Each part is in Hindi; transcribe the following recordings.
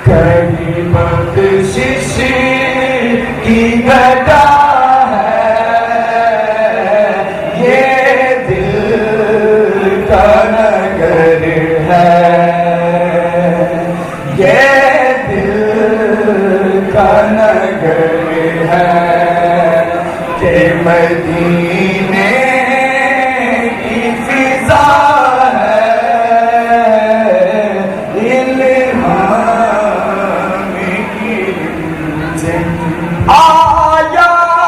कहीं बख्शिश की घटा है, ये दिल का नगर है, ये दिल का नगर है कि मदीने की फिजा आयात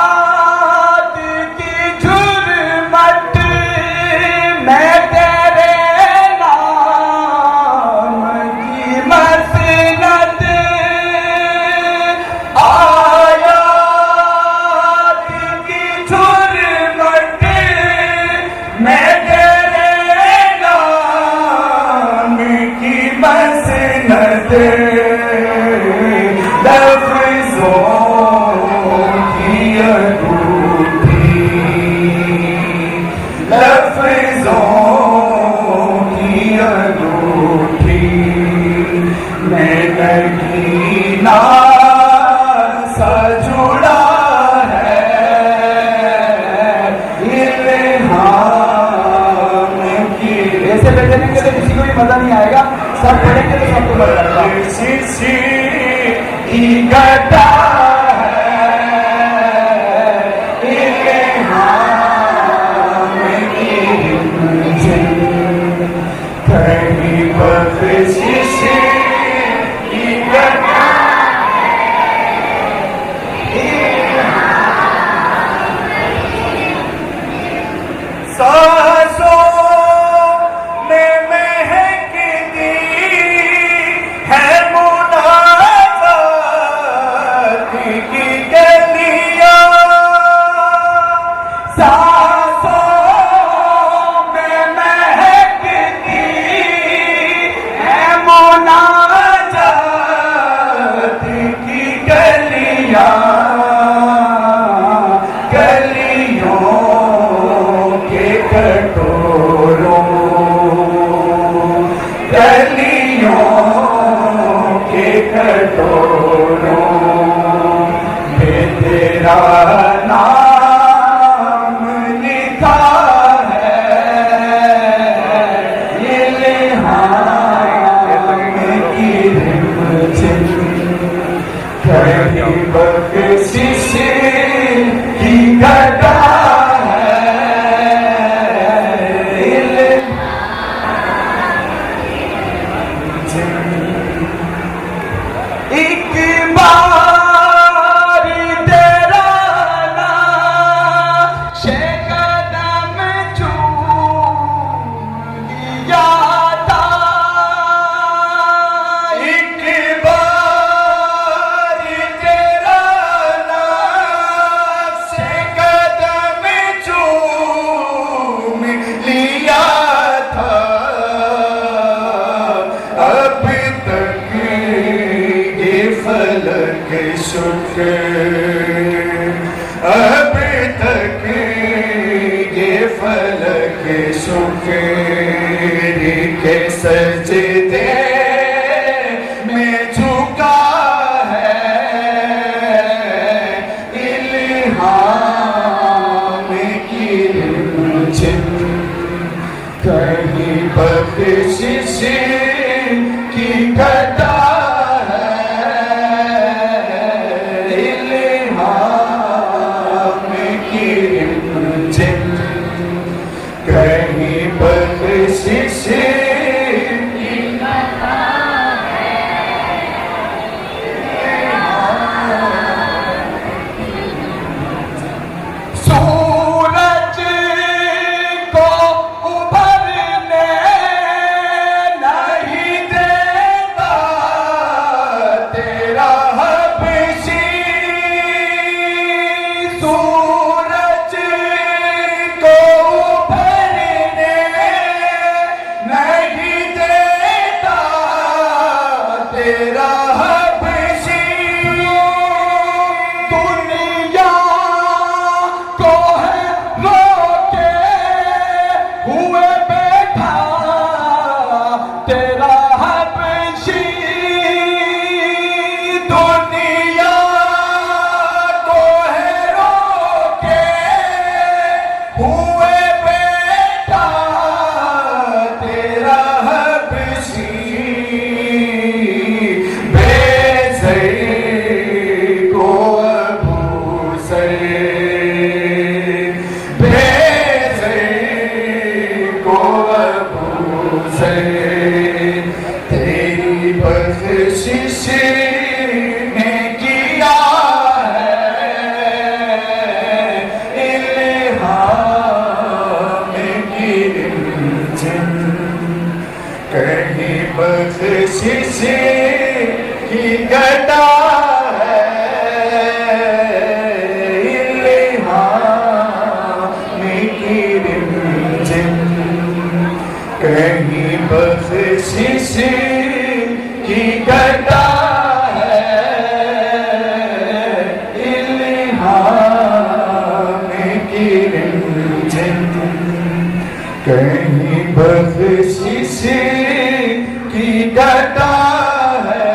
की झुरमट मैं तेरे नाम की मसनद, आयात की झुरमट मैं तेरे नाम की मसनद, नगीना सा जुड़ा है इल्हाम की। ऐसे बैठने के लिए किसी को भी मजा नहीं आएगा, सब पढ़ेंगे तो सबको मजा आएगा। शिशी की घटा है इल्हाम की, कहीं बख्शिश तेरा नाम लिखा है इल्हाम की रिमझिम, कहीं बख्शिश की घटा है एक बार तेरा नाश कदम चूम लिया था, एक बार तेरा नाश कदम चूम लिया था, अब तक फलक शुक्र, अब तक ये फलक शुक्र के सजदे में झुका है इल्हाम की रिमझिम, कहीं बख्शिश की घटा कहीं बख्शिश की घटा है। सूरज को उभरने नहीं देता तेरा हबशी, सूरज को नहीं अबू ज़र, तेरी बख्शिश ने किया है इल्हाम की रिमझिम, कहीं बख्शिश की घटा है इल्हाम की रिमझिम, कहीं बख्शिश की घटा है इल्हाम की रिमझिम, कहीं बख्शिश की घटा है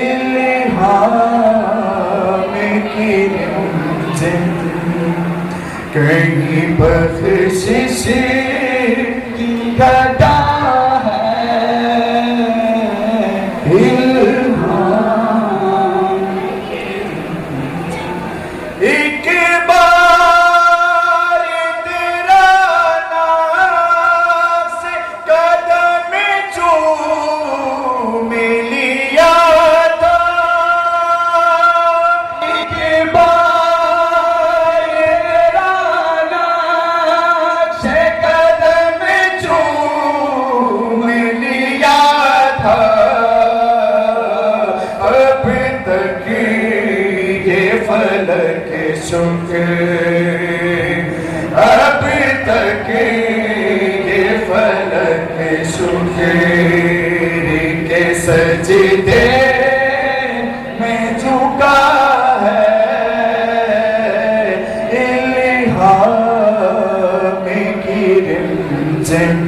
इल्हाम की रिमझिम, कहीं बख्शिश की घटा है इल्हाम। एक बार तेरा नाम से कदम चूम लिया था, एक बार तेरा नाम से कदम चूम लिया था, अब तक ये फलक शुक्र, अब तक ये फलक शुक्र के सजदे में झुका है इल्हाम की रिमझिम।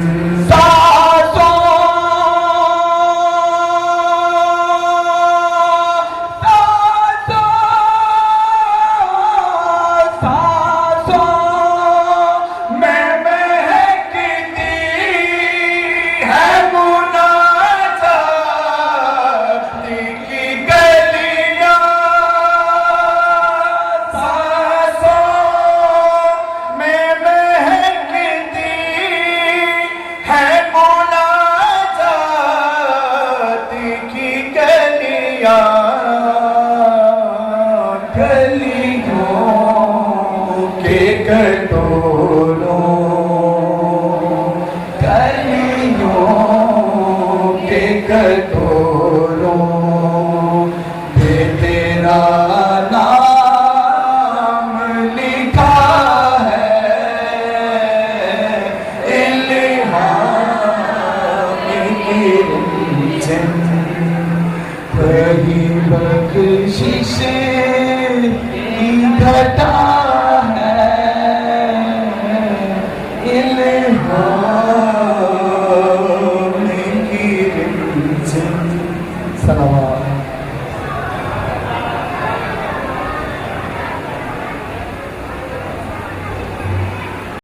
गलियों के कटोरों, गलियों के कटोरों पे तेरा नाम लिखा है इल्हाम की रिमझिम, वही बख्शिश की घटा है इल्हाम